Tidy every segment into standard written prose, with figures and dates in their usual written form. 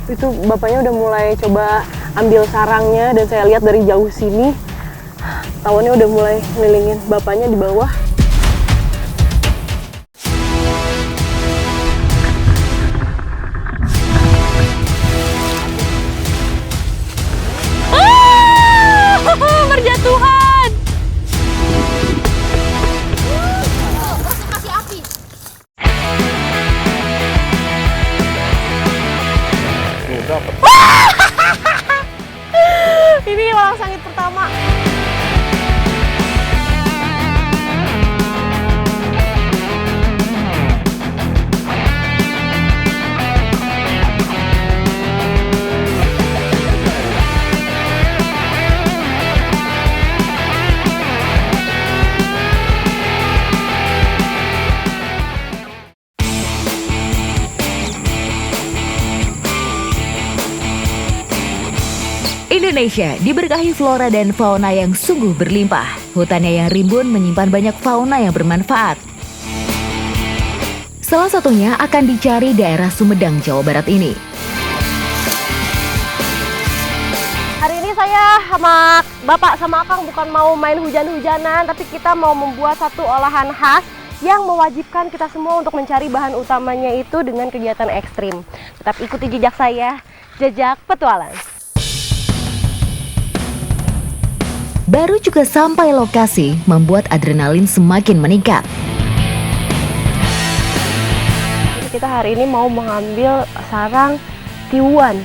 Itu bapaknya udah mulai coba ambil sarangnya dan saya lihat dari jauh sini tawonnya udah mulai ngelilingin bapaknya di bawah. Berjatuhan. Ini walang sangit pertama. Indonesia diberkahi flora dan fauna yang sungguh berlimpah. Hutannya yang rimbun menyimpan banyak fauna yang bermanfaat. Salah satunya akan dicari daerah Sumedang, Jawa Barat ini. Hari ini saya sama Bapak sama Akang bukan mau main hujan-hujanan, tapi kita mau membuat satu olahan khas yang mewajibkan kita semua untuk mencari bahan utamanya itu dengan kegiatan ekstrim. Tetap ikuti jejak saya, jejak petualang. Baru juga sampai lokasi membuat adrenalin semakin meningkat. Kita hari ini mau mengambil sarang tiwuan.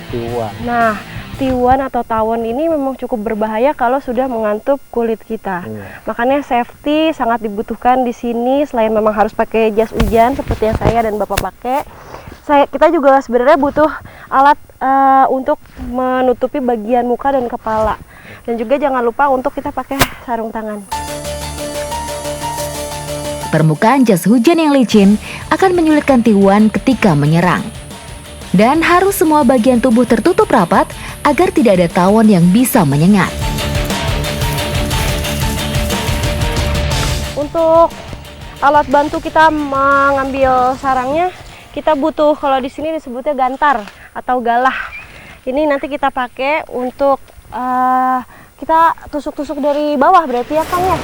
Nah, tiwuan atau tawon ini memang cukup berbahaya kalau sudah mengantup kulit kita. Makanya safety sangat dibutuhkan di sini. Selain memang harus pakai jas hujan seperti yang saya dan Bapak pakai, kita juga sebenarnya butuh alat untuk menutupi bagian muka dan kepala. Dan juga jangan lupa untuk kita pakai sarung tangan. Permukaan jas hujan yang licin akan menyulitkan tiwuan ketika menyerang. Dan harus semua bagian tubuh tertutup rapat agar tidak ada tawon yang bisa menyengat. Untuk alat bantu kita mengambil sarangnya, kita butuh, kalau di sini disebutnya gantar atau galah. Ini nanti kita pakai untuk kita tusuk-tusuk dari bawah berarti ya Kang ya.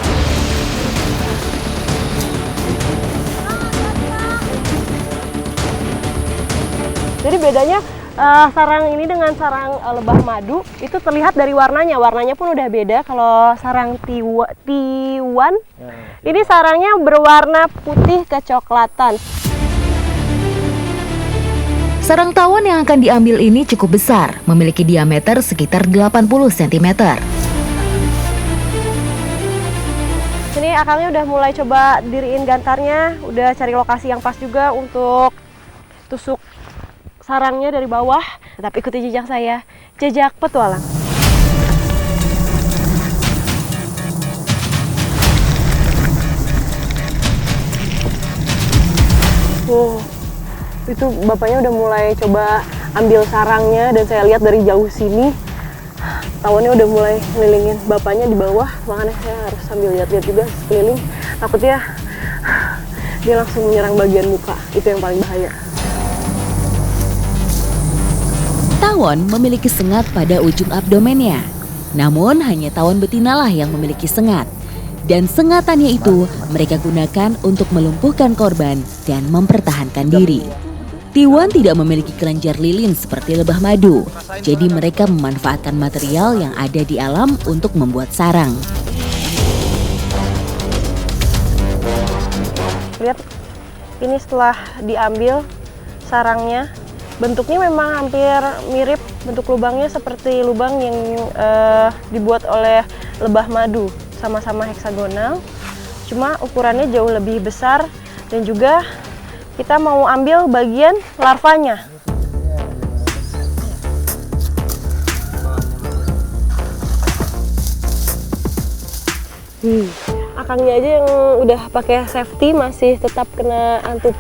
Jadi bedanya sarang ini dengan sarang lebah madu itu terlihat dari warnanya. Warnanya pun udah beda. Kalau sarang tiwan ini sarangnya berwarna putih kecoklatan. Sarang tawon yang akan diambil ini cukup besar, memiliki diameter sekitar 80 cm. Ini Akangnya udah mulai coba diriin gantarnya, udah cari lokasi yang pas juga untuk tusuk sarangnya dari bawah. Tetap ikuti jejak saya, jejak petualang. Itu bapaknya udah mulai coba ambil sarangnya dan saya lihat dari jauh sini tawonnya udah mulai ngelilingin bapaknya di bawah, makanya saya harus sambil lihat-lihat juga sekeliling, takutnya dia langsung menyerang bagian muka, itu yang paling bahaya. Tawon memiliki sengat pada ujung abdomennya, namun hanya tawon betinalah yang memiliki sengat. Dan sengatannya itu mereka gunakan untuk melumpuhkan korban dan mempertahankan diri. Tiwan tidak memiliki kelenjar lilin seperti lebah madu, jadi mereka memanfaatkan material yang ada di alam untuk membuat sarang. Lihat, ini setelah diambil sarangnya, bentuknya memang hampir mirip bentuk lubangnya seperti lubang yang dibuat oleh lebah madu, sama-sama heksagonal, cuma ukurannya jauh lebih besar dan juga kita mau ambil bagian larvanya. Akangnya aja yang udah pakai safety masih tetap kena antup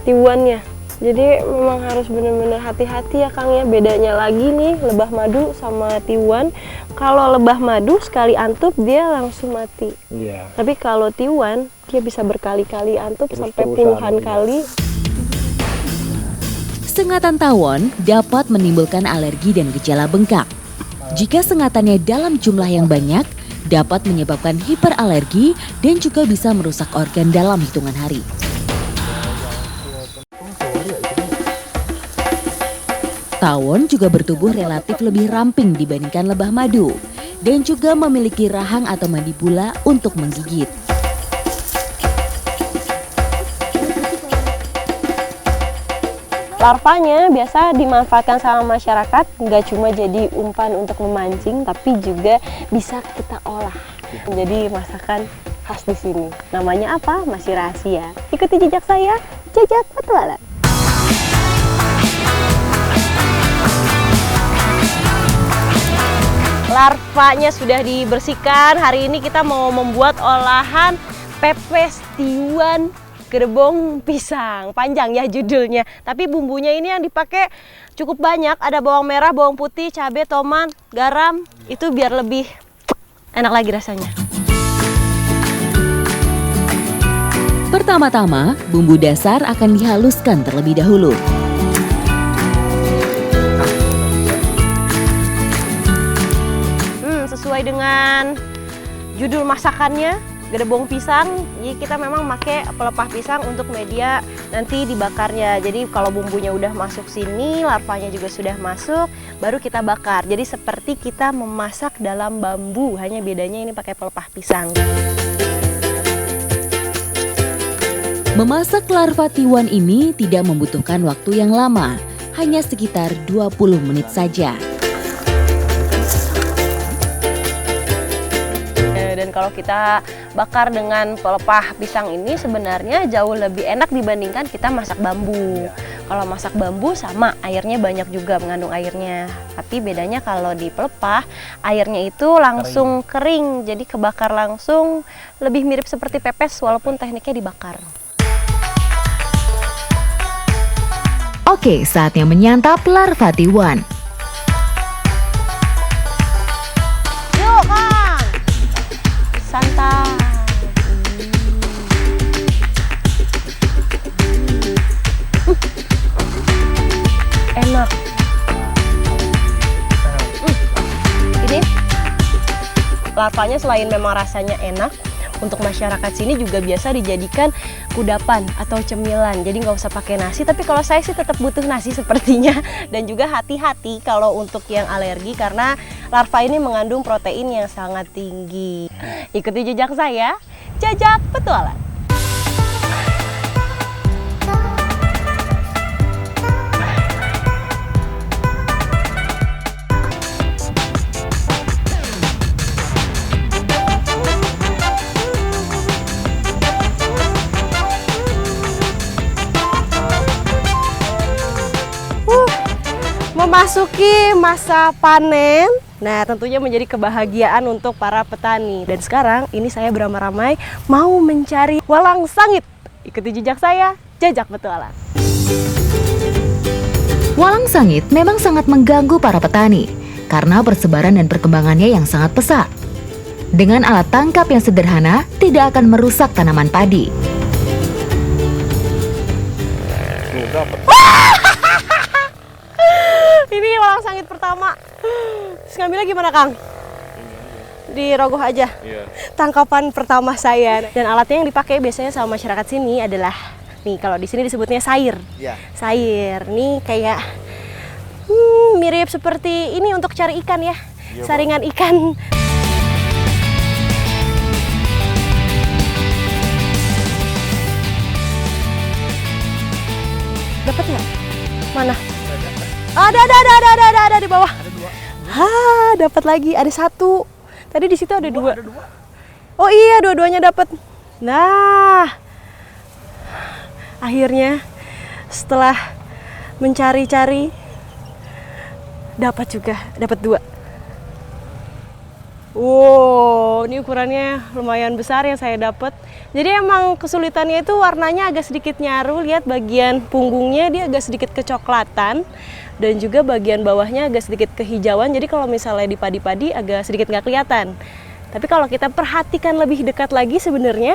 tiwuannya. Jadi memang harus benar-benar hati-hati ya Kang ya. Bedanya lagi nih lebah madu sama tiwuan. Kalau lebah madu sekali antup dia langsung mati. Tapi kalau tiwuan dia bisa berkali-kali antup sampai puluhan kali. Sengatan tawon dapat menimbulkan alergi dan gejala bengkak. Jika sengatannya dalam jumlah yang banyak, dapat menyebabkan hiperalergi dan juga bisa merusak organ dalam hitungan hari. Tawon juga bertubuh relatif lebih ramping dibandingkan lebah madu dan juga memiliki rahang atau mandibula untuk menggigit. Larvanya biasa dimanfaatkan sama masyarakat, nggak cuma jadi umpan untuk memancing, tapi juga bisa kita olah menjadi masakan khas di sini. Namanya apa? Masih rahasia. Ikuti jejak saya, Jejak Petualang. Larvanya sudah dibersihkan. Hari ini kita mau membuat olahan pepes tiwan gerbong pisang. Panjang ya judulnya. Tapi bumbunya ini yang dipakai cukup banyak. Ada bawang merah, bawang putih, cabai, tomat, garam. Itu biar lebih enak lagi rasanya. Pertama-tama, bumbu dasar akan dihaluskan terlebih dahulu. Sesuai dengan judul masakannya, gerbong pisang, jadi kita memang pakai pelepah pisang untuk media nanti dibakarnya. Jadi kalau bumbunya udah masuk sini, larvanya juga sudah masuk, baru kita bakar. Jadi seperti kita memasak dalam bambu, hanya bedanya ini pakai pelepah pisang. Memasak larva tiwan ini tidak membutuhkan waktu yang lama, hanya sekitar 20 menit saja. Dan kalau kita bakar dengan pelepah pisang ini sebenarnya jauh lebih enak dibandingkan kita masak bambu. Kalau masak bambu sama airnya banyak juga, mengandung airnya. Tapi bedanya kalau di pelepah airnya itu langsung kering. Jadi kebakar langsung, lebih mirip seperti pepes walaupun tekniknya dibakar. Oke, saatnya menyantap larva tiwan. Yuk Kang, santai. Enak. Ini larvanya selain memang rasanya enak, untuk masyarakat sini juga biasa dijadikan kudapan atau cemilan. Jadi nggak usah pakai nasi, tapi kalau saya sih tetap butuh nasi sepertinya. Dan juga hati-hati kalau untuk yang alergi karena larva ini mengandung protein yang sangat tinggi. Ikuti jejak saya, Jejak Petualang. Memasuki masa panen, nah tentunya menjadi kebahagiaan untuk para petani. Dan sekarang ini saya beramai-ramai mau mencari walang sangit. Ikuti jejak saya, Jejak Petualang. Walang sangit memang sangat mengganggu para petani karena persebaran dan perkembangannya yang sangat pesat. Dengan alat tangkap yang sederhana, tidak akan merusak tanaman padi. Ini walang sangit pertama. Terus ngambilnya gimana, Kang? Dirogoh aja. Iya. Tangkapan pertama saya. Dan alatnya yang dipakai biasanya sama masyarakat sini adalah nih, kalau di sini disebutnya sair. Iya. Sair. Nih kayak mirip seperti ini untuk cari ikan ya. Iya, saringan ikan. Dapat nggak? Mana? Ada di bawah. Ada dua. Hah, dapat lagi. Ada satu. Tadi di situ ada dua. Oh iya, dua-duanya dapat. Nah, akhirnya setelah mencari-cari dapat juga, dapat dua. Wow, ini ukurannya lumayan besar yang saya dapat. Jadi emang kesulitannya itu warnanya agak sedikit nyaru. Lihat bagian punggungnya dia agak sedikit kecoklatan. Dan juga bagian bawahnya agak sedikit kehijauan. Jadi kalau misalnya di padi-padi agak sedikit nggak kelihatan. Tapi kalau kita perhatikan lebih dekat lagi sebenarnya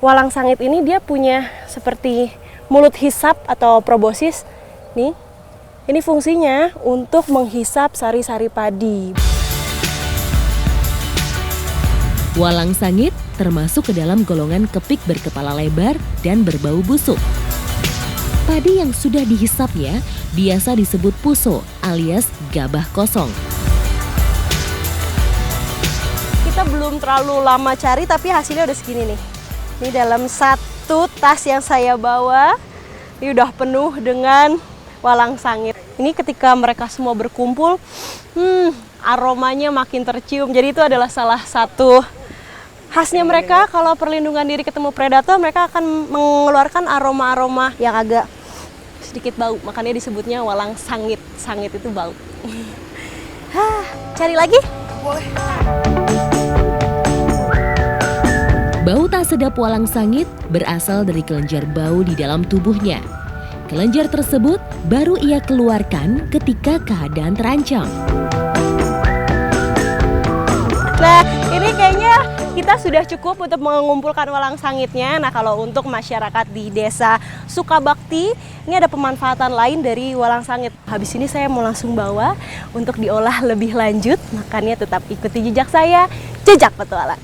walang sangit ini dia punya seperti mulut hisap atau proboscis. Nih, Ini fungsinya untuk menghisap sari-sari padi. Walang sangit termasuk ke dalam golongan kepik berkepala lebar dan berbau busuk. Padi yang sudah dihisapnya biasa disebut puso alias gabah kosong. Kita belum terlalu lama cari tapi hasilnya udah segini nih. Ini dalam satu tas yang saya bawa, ini udah penuh dengan walang sangit. Ini ketika mereka semua berkumpul, aromanya makin tercium. Jadi itu adalah salah satu khasnya mereka. Kalau perlindungan diri ketemu predator, mereka akan mengeluarkan aroma-aroma yang agak sedikit bau. Makanya disebutnya walang sangit. Sangit itu bau. Cari lagi? Boleh. Bau tak sedap walang sangit berasal dari kelenjar bau di dalam tubuhnya. Kelenjar tersebut baru ia keluarkan ketika keadaan terancam. Nah, ini kayaknya kita sudah cukup untuk mengumpulkan walang sangitnya. Nah, kalau untuk masyarakat di Desa Sukabakti, ini ada pemanfaatan lain dari walang sangit. Habis ini saya mau langsung bawa untuk diolah lebih lanjut. Makanya tetap ikuti jejak saya, Jejak Petualang.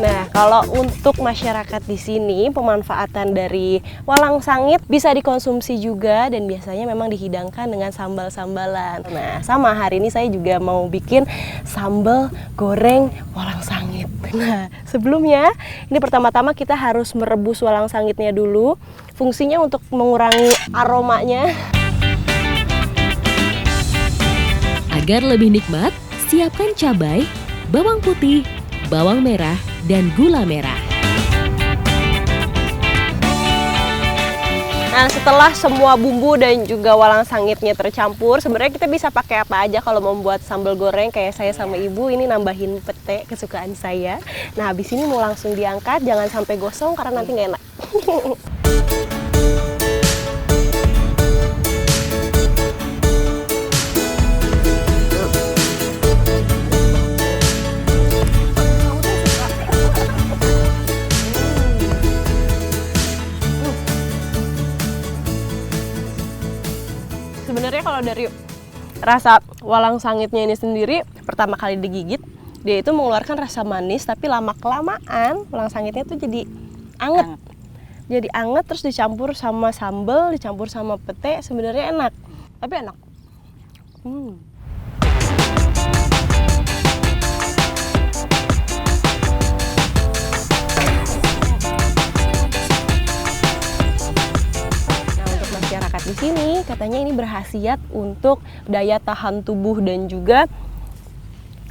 Nah, kalau untuk masyarakat di sini, pemanfaatan dari walang sangit bisa dikonsumsi juga dan biasanya memang dihidangkan dengan sambal-sambalan. Nah, sama hari ini saya juga mau bikin sambal goreng walang sangit. Nah, sebelumnya ini pertama-tama kita harus merebus walang sangitnya dulu. Fungsinya untuk mengurangi aromanya. Agar lebih nikmat, siapkan cabai, bawang putih, bawang merah, dan gula merah. Nah, setelah semua bumbu dan juga walang sangitnya tercampur, sebenarnya kita bisa pakai apa aja kalau membuat sambal goreng. Kayak saya sama ibu ini nambahin pete kesukaan saya. Nah, habis ini mau langsung diangkat, jangan sampai gosong karena nanti nggak enak. Sebenarnya kalau dari rasa walang sangitnya ini sendiri, pertama kali digigit, dia itu mengeluarkan rasa manis, tapi lama-kelamaan walang sangitnya tuh jadi anget. Jadi anget terus dicampur sama sambal, dicampur sama pete, sebenarnya enak. Tapi enak. Di sini katanya ini berkhasiat untuk daya tahan tubuh dan juga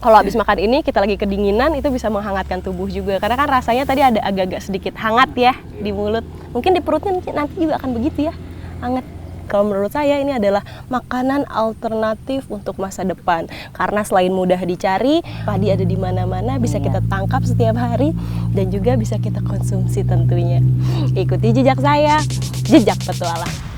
kalau habis makan ini kita lagi kedinginan itu bisa menghangatkan tubuh juga karena kan rasanya tadi ada agak-agak sedikit hangat ya di mulut. Mungkin di perutnya nanti juga akan begitu ya, hangat. Kalau menurut saya ini adalah makanan alternatif untuk masa depan karena selain mudah dicari, padi ada di mana-mana, bisa kita tangkap setiap hari dan juga bisa kita konsumsi tentunya. Ikuti jejak saya, Jejak Petualang.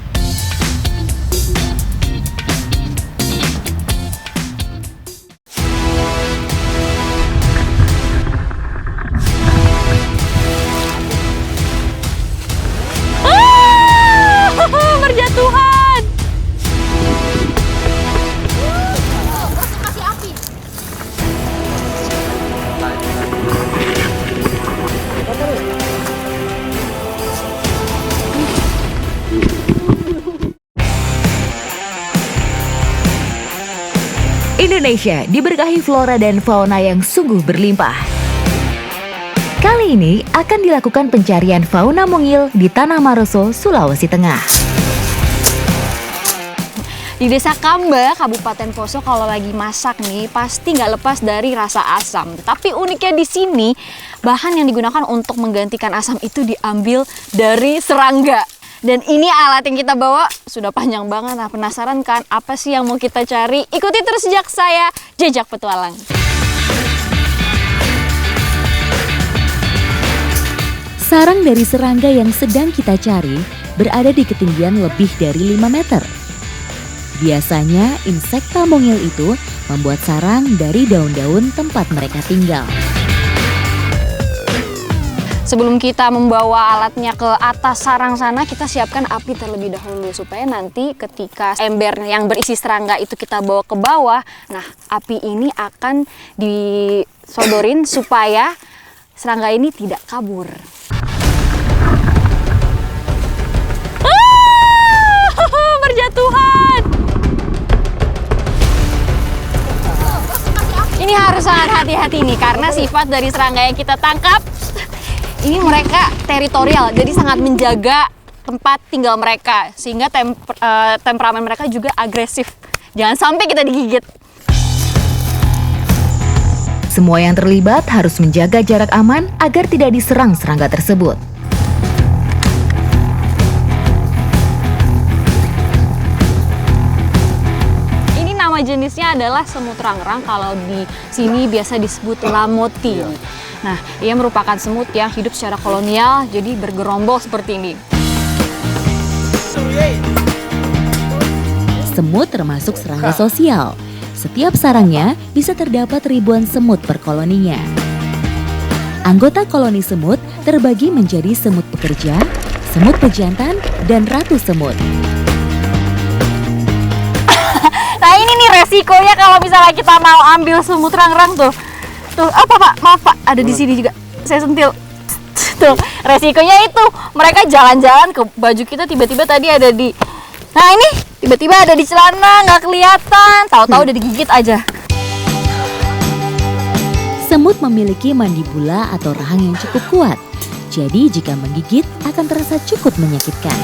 Berjatuhan. Kasih api. Indonesia diberkahi flora dan fauna yang sungguh berlimpah. Kali ini akan dilakukan pencarian fauna mungil di Tanah Maroso, Sulawesi Tengah. Di Desa Kamba, Kabupaten Poso kalau lagi masak nih pasti nggak lepas dari rasa asam. Tapi uniknya di sini bahan yang digunakan untuk menggantikan asam itu diambil dari serangga. Dan ini alat yang kita bawa sudah panjang banget. Nah, penasaran kan apa sih yang mau kita cari? Ikuti terus jejak saya, Jejak Petualang. Sarang dari serangga yang sedang kita cari berada di ketinggian lebih dari 5 meter. Biasanya insekta mungil itu membuat sarang dari daun-daun tempat mereka tinggal. Sebelum kita membawa alatnya ke atas sarang sana, kita siapkan api terlebih dahulu supaya nanti ketika ember yang berisi serangga itu kita bawa ke bawah, nah api ini akan disodorin supaya serangga ini tidak kabur. Berjatuhan! Ini harus sangat hati-hati nih, karena sifat dari serangga yang kita tangkap ini mereka teritorial, jadi sangat menjaga tempat tinggal mereka, sehingga temperamen mereka juga agresif. Jangan sampai kita digigit. Semua yang terlibat harus menjaga jarak aman agar tidak diserang serangga tersebut. Ini nama jenisnya adalah semut rangrang, kalau di sini biasa disebut lamoti. Nah, ia merupakan semut yang hidup secara kolonial, jadi bergerombol seperti ini. Semut termasuk serangga sosial. Setiap sarangnya bisa terdapat ribuan semut per koloninya. Anggota koloni semut terbagi menjadi semut pekerja, semut pejantan, dan ratu semut. Nah, ini nih resikonya kalau misalnya kita mau ambil semut rangrang tuh. Tuh, apa Pak? Maaf Pak, ada di sini juga. Saya sentil. Tuh, resikonya itu mereka jalan-jalan ke baju kita, tiba-tiba tadi ada di. Nah, ini tiba-tiba ada di celana, nggak kelihatan. Tahu-tahu udah digigit aja. Semut memiliki mandibula atau rahang yang cukup kuat. Jadi jika menggigit akan terasa cukup menyakitkan.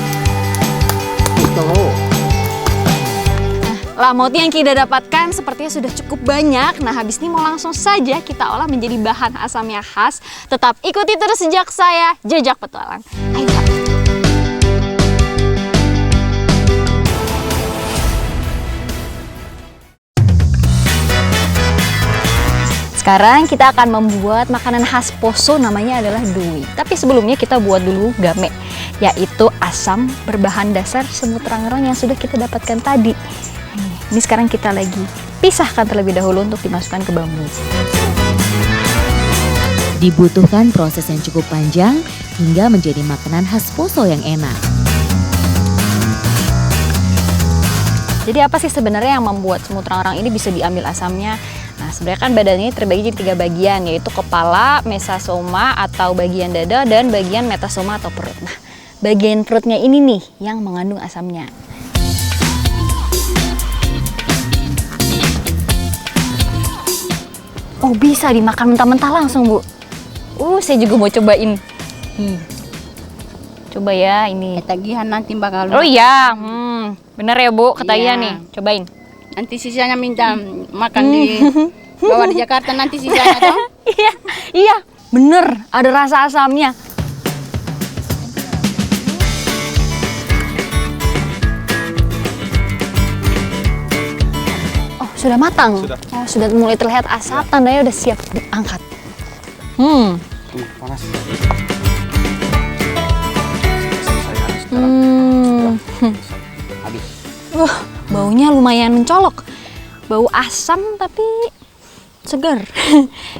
Lamoti yang kita dapatkan sepertinya sudah cukup banyak. Nah, habis ini mau langsung saja kita olah menjadi bahan asam yang khas. Tetap ikuti terus jejak saya, Jejak Petualang. Ayo Pak. Sekarang kita akan membuat makanan khas Poso, namanya adalah dui. Tapi sebelumnya kita buat dulu game, yaitu asam berbahan dasar semut rangrang yang sudah kita dapatkan tadi. Ini sekarang kita lagi pisahkan terlebih dahulu untuk dimasukkan ke bambu. Dibutuhkan proses yang cukup panjang hingga menjadi makanan khas Poso yang enak. Jadi apa sih sebenarnya yang membuat semut rangrang ini bisa diambil asamnya? Nah, sebenarnya kan badannya terbagi jadi 3 bagian, yaitu kepala, mesosoma atau bagian dada, dan bagian metasoma atau perut. Nah, bagian perutnya ini nih yang mengandung asamnya. Oh, bisa dimakan mentah-mentah langsung, Bu. Saya juga mau cobain. Coba ya ini. Ketagihan nanti bakal. Oh iya, bener ya Bu, ketagihan Iya. nih. Cobain. Nanti sisanya minta makan di bawa di Jakarta nanti sisanya toh. Iya, bener. Ada rasa asamnya. Sudah matang? Sudah. Oh, sudah mulai terlihat asap, tandanya udah siap diangkat. Panas. Habis. Baunya lumayan mencolok. Bau asam tapi segar.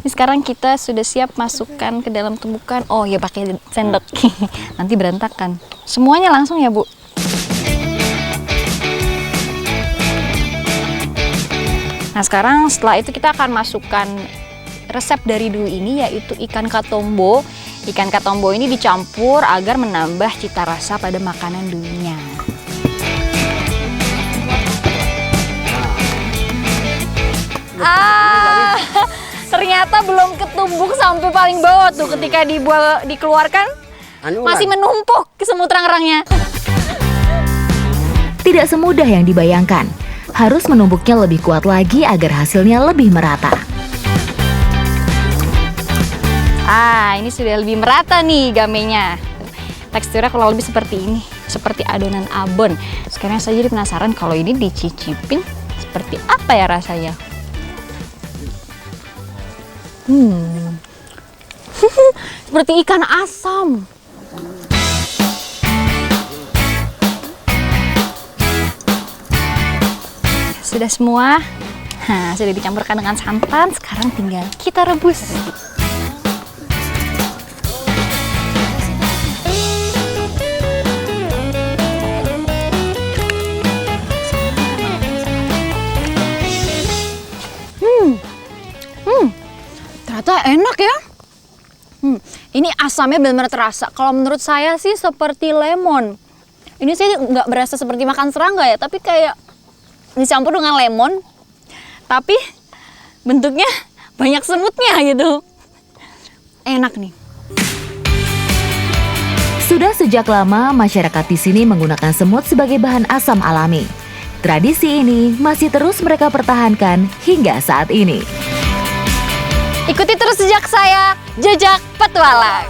Ini sekarang kita sudah siap masukkan ke dalam tumpukan. Oh ya, pakai sendok. Nanti berantakan. Semuanya langsung ya, Bu? Nah, sekarang setelah itu kita akan masukkan resep dari dui ini, yaitu ikan katombo. Ikan katombo ini dicampur agar menambah cita rasa pada makanan duinya. Ternyata belum ketumbuk sampai paling bawah tuh ketika dikeluarkan masih menumpuk ke semut rangrangnya. Tidak semudah yang dibayangkan. Harus menumbuknya lebih kuat lagi agar hasilnya lebih merata. Ini sudah lebih merata nih gamenya. Teksturnya kalau lebih seperti ini, seperti adonan abon. Sekarang saya jadi penasaran kalau ini dicicipin seperti apa ya rasanya. Seperti ikan asam. Sudah semua, Nah, sudah dicampurkan dengan santan, sekarang tinggal kita rebus. Ternyata enak ya. Ini asamnya benar-benar terasa. Kalau menurut saya sih seperti lemon. Ini sih nggak berasa seperti makan serangga ya, tapi kayak dicampur dengan lemon. Tapi bentuknya banyak semutnya gitu. Enak nih. Sudah sejak lama masyarakat di sini menggunakan semut sebagai bahan asam alami. Tradisi ini masih terus mereka pertahankan hingga saat ini. Ikuti terus jejak saya, Jejak Petualang.